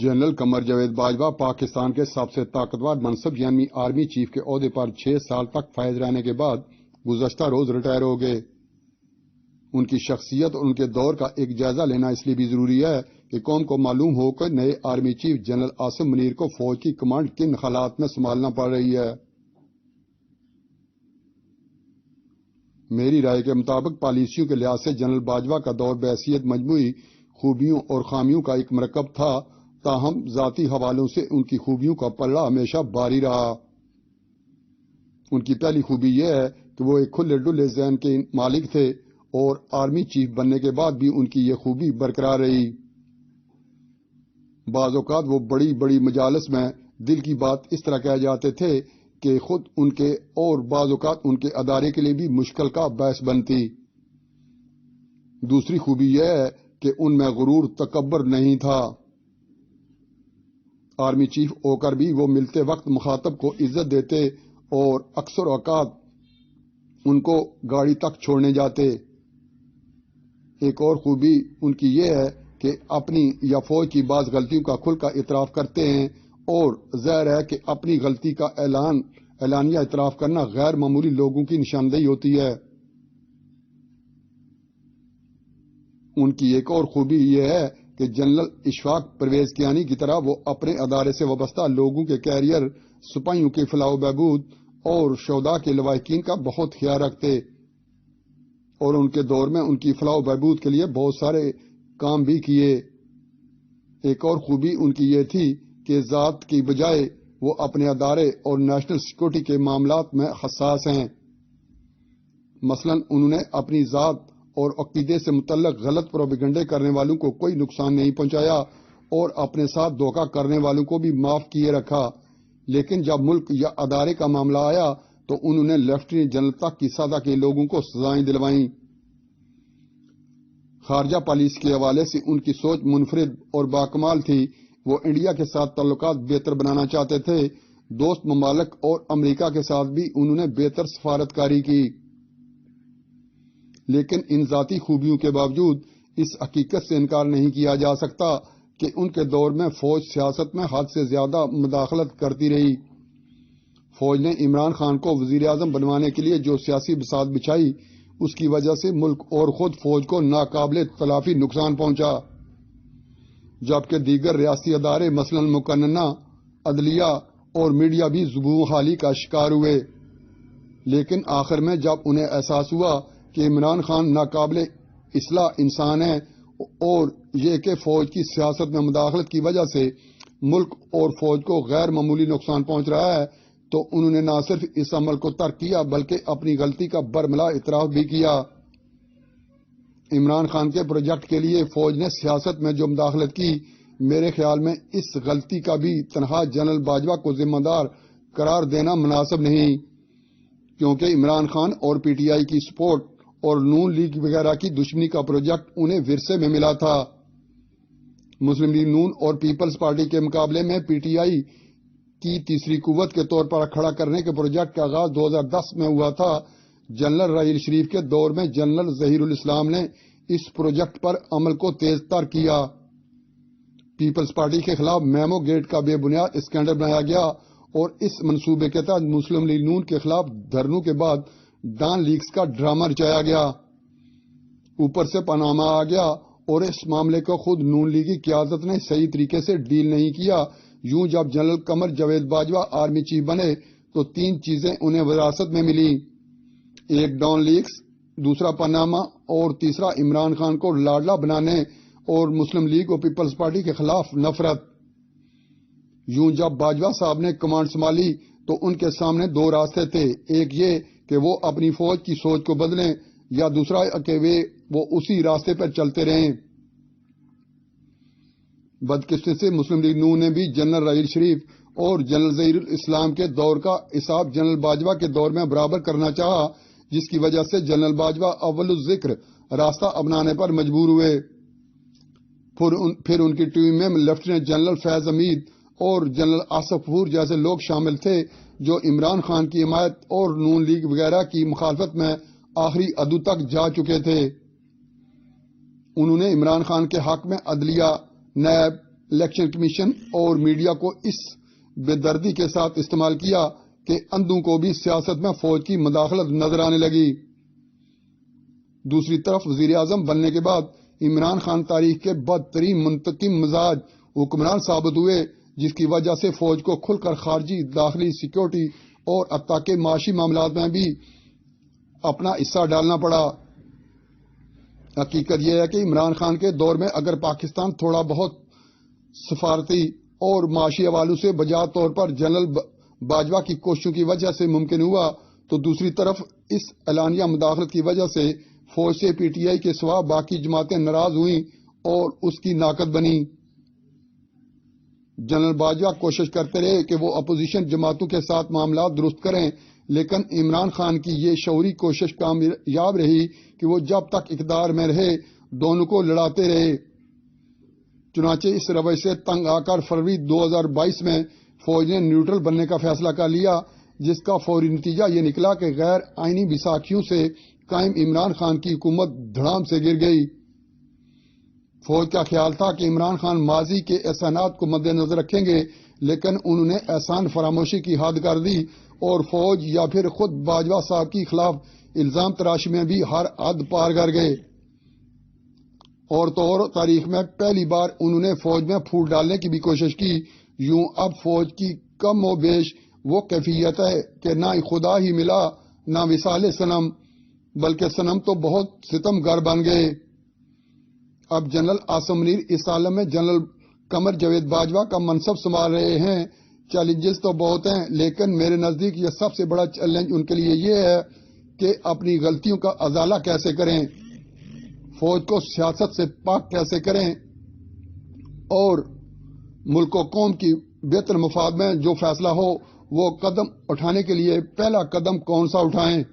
General Qamar Javed Bajwa Pakistan کے سب سے طاقتور منصب یعنی آرمی چیف کے عہدے پر 6 سال تک فائز رہنے کے بعد گزشتہ روز ریٹائر ہو گئے۔ ان کی شخصیت اور ان کے دور کا ایک جائزہ لینا اس لیے بھی ضروری ہے کہ قوم کو معلوم ہو کہ نئے army chief general Asim Munir کو فوج کی کمانڈ کن حالات میں سنبھالنا پڑ رہی ہے۔ میری رائے کے مطابق پالیسیوں کے لحاظ سے جنرل باجوہ کا دور بحیثیت مجموعی خوبیوں اور خامیوں کا ایک مرکب تھا، تاہم ذاتی حوالوں سے ان کی خوبیوں کا پلڑا ہمیشہ بھاری رہا۔ ان کی پہلی خوبی یہ ہے کہ وہ ایک کھلے ڈلے ذہن کے مالک تھے اور آرمی چیف بننے کے بعد بھی ان کی یہ خوبی برقرار رہی۔ بعض اوقات وہ بڑی بڑی مجالس میں دل کی بات اس طرح کہہ جاتے تھے کہ خود ان کے اور بعض اوقات ان کے ادارے کے لیے بھی مشکل کا باعث بنتی۔ دوسری خوبی یہ ہے کہ ان میں غرور تکبر نہیں تھا۔ آرمی چیف ہو کر بھی وہ ملتے وقت مخاطب کو عزت دیتے اور اکثر اوقات ان کو گاڑی تک چھوڑنے جاتے۔ ایک اور خوبی ان کی یہ ہے کہ اپنی یا فوج کی بعض غلطیوں کا کھل کر اعتراف کرتے ہیں، اور ظاہر ہے کہ اپنی غلطی کا اعلانیہ اعتراف کرنا غیر معمولی لوگوں کی نشاندہی ہوتی ہے۔ ان کی ایک اور خوبی یہ ہے کہ جنرل اشفاق پرویز کیانی کی طرح وہ اپنے ادارے سے وابستہ لوگوں کے کیریئر، سپاہیوں کے فلاح و بہبود اور شہداء کے لواحقین کا بہت خیال رکھتے، اور ان کے دور میں ان کی فلاح و بہبود کے لیے بہت سارے کام بھی کیے۔ ایک اور خوبی ان کی یہ تھی کہ ذات کی بجائے وہ اپنے ادارے اور نیشنل سیکورٹی کے معاملات میں حساس ہیں۔ مثلا انہوں نے اپنی ذات اور عقیدے سے متعلق غلط پروپیگنڈے کرنے والوں کو کوئی نقصان نہیں پہنچایا اور اپنے ساتھ دھوکہ کرنے والوں کو بھی معاف کیے رکھا، لیکن جب ملک یا ادارے کا معاملہ آیا تو انہوں نے لیفٹیننٹ جنرل تک کی سطح کے لوگوں کو سزائیں دلوائیں۔ خارجہ پالیسی کے حوالے سے ان کی سوچ منفرد اور باکمال تھی۔ وہ انڈیا کے ساتھ تعلقات بہتر بنانا چاہتے تھے۔ دوست ممالک اور امریکہ کے ساتھ بھی انہوں نے بہتر سفارتکاری کی، لیکن ان ذاتی خوبیوں کے باوجود اس حقیقت سے انکار نہیں کیا جا سکتا کہ ان کے دور میں فوج سیاست میں حد سے زیادہ مداخلت کرتی رہی۔ فوج نے عمران خان کو وزیر اعظم بنوانے کے لیے جو سیاسی بساط بچھائی، اس کی وجہ سے ملک اور خود فوج کو ناقابل تلافی نقصان پہنچا، جبکہ دیگر ریاستی ادارے مثلا مقننہ، عدلیہ اور میڈیا بھی زبوں حالی کا شکار ہوئے۔ لیکن آخر میں جب انہیں احساس ہوا کہ عمران خان ناقابل اصلاح انسان ہے اور یہ کہ فوج کی سیاست میں مداخلت کی وجہ سے ملک اور فوج کو غیر معمولی نقصان پہنچ رہا ہے، تو انہوں نے نہ صرف اس عمل کو ترک کیا بلکہ اپنی غلطی کا برملا اعتراف بھی کیا۔ عمران خان کے پروجیکٹ کے لیے فوج نے سیاست میں جو مداخلت کی، میرے خیال میں اس غلطی کا بھی تنہا جنرل باجوہ کو ذمہ دار قرار دینا مناسب نہیں، کیونکہ عمران خان اور پی ٹی آئی کی سپورٹ اور نون لیگ وغیرہ کی دشمنی کا پروجیکٹ انہیں ورثے میں ملا تھا۔ مسلم لیگ نون اور پیپلز پارٹی کے مقابلے میں پی ٹی آئی کی تیسری قوت کے طور پر کھڑا کرنے کے پروجیکٹ کا آغاز 2010 میں ہوا تھا۔ جنرل راحیل شریف کے دور میں جنرل ظہیر الاسلام نے اس پروجیکٹ پر عمل کو تیز تر کیا۔ پیپلز پارٹی کے خلاف میمو گیٹ کا بے بنیاد اسکینڈل بنایا گیا اور اس منصوبے کے تحت مسلم لیگ نون کے خلاف دھرنوں کے بعد ڈان لیگز کا ڈرامہ رچایا گیا۔ اوپر سے پاناما آ گیا اور اس معاملے کو خود نون لیگی قیادت نے صحیح طریقے سے ڈیل نہیں کیا۔ یوں جب general Qamar Javed Bajwa army chief بنے تو 3 چیزیں انہیں وراثت میں ملی: ایک ڈان لیگز، دوسرا پاناما اور تیسرا عمران خان کو لاڈلا بنانے اور مسلم لیگ اور پیپلز پارٹی کے خلاف نفرت۔ یوں جب باجوہ صاحب نے کمانڈ سنبھالی تو ان کے سامنے 2 راستے تھے، ایک یہ کہ وہ اپنی فوج کی سوچ کو بدلیں، یا دوسرا کہ وہ اسی راستے پر چلتے رہیں۔ بدقسمتی سے مسلم لیگ نون نے بھی جنرل راحیل شریف اور جنرل ظہیر الاسلام کے دور کا حساب جنرل باجوہ کے دور میں برابر کرنا چاہا، جس کی وجہ سے جنرل باجوہ اول الذکر راستہ اپنانے پر مجبور ہوئے۔ پھر ان کی ٹیم میں لیفٹیننٹ جنرل فیض حمید اور جنرل آصف غفور جیسے لوگ شامل تھے جو عمران خان کی حمایت اور نون لیگ وغیرہ کی مخالفت میں آخری عدو تک جا چکے تھے۔ انہوں نے عمران خان کے حق میں عدلیہ، نیب، الیکشن کمیشن اور میڈیا کو اس بے دردی کے ساتھ استعمال کیا کہ اندھوں کو بھی سیاست میں فوج کی مداخلت نظر آنے لگی۔ دوسری طرف وزیر اعظم بننے کے بعد عمران خان تاریخ کے بدترین منتقم مزاج حکمران ثابت ہوئے، جس کی وجہ سے فوج کو کھل کر خارجی، داخلی، سیکورٹی اور حتیٰ کہ معاشی معاملات میں بھی اپنا حصہ ڈالنا پڑا۔ حقیقت یہ ہے کہ عمران خان کے دور میں اگر پاکستان تھوڑا بہت سفارتی اور معاشی حوالوں سے بجا طور پر جنرل باجوہ کی کوششوں کی وجہ سے ممکن ہوا، تو دوسری طرف اس اعلانیہ مداخلت کی وجہ سے فوج سے پی ٹی آئی کے سوا باقی جماعتیں ناراض ہوئیں اور اس کی ناقد بنی۔ جنرل باجوہ کوشش کرتے رہے کہ وہ اپوزیشن جماعتوں کے ساتھ معاملات درست کریں، لیکن عمران خان کی یہ شعوری کوشش کامیاب رہی کہ وہ جب تک اقتدار میں رہے دونوں کو لڑاتے رہے۔ چنانچہ اس روش سے تنگ آ کر فروری 2022 میں فوج نے نیوٹرل بننے کا فیصلہ کر لیا، جس کا فوری نتیجہ یہ نکلا کہ غیر آئینی بیساکھیوں سے قائم عمران خان کی حکومت دھڑام سے گر گئی۔ فوج کا خیال تھا کہ عمران خان ماضی کے احسانات کو مد نظر رکھیں گے، لیکن انہوں نے احسان فراموشی کی حد کر دی اور فوج یا پھر خود باجوہ صاحب کے خلاف الزام تراشی میں بھی ہر حد پار کر گئے۔ اور تو اور تاریخ میں پہلی بار انہوں نے فوج میں پھوٹ ڈالنے کی بھی کوشش کی۔ یوں اب فوج کی کم و بیش وہ کیفیت ہے کہ نہ خدا ہی ملا نہ وصال صنم، بلکہ صنم تو بہت ستم گر بن گئے۔ اب جنرل عاصم منیر اس عالم میں جنرل قمر جاوید باجوہ کا منصب سنبھال رہے ہیں۔ چیلنجز تو بہت ہیں، لیکن میرے نزدیک یہ سب سے بڑا چیلنج ان کے لیے یہ ہے کہ اپنی غلطیوں کا ازالہ کیسے کریں، فوج کو سیاست سے پاک کیسے کریں، اور ملک و قوم کی بہتر مفاد میں جو فیصلہ ہو وہ قدم اٹھانے کے لیے پہلا قدم کون سا اٹھائیں۔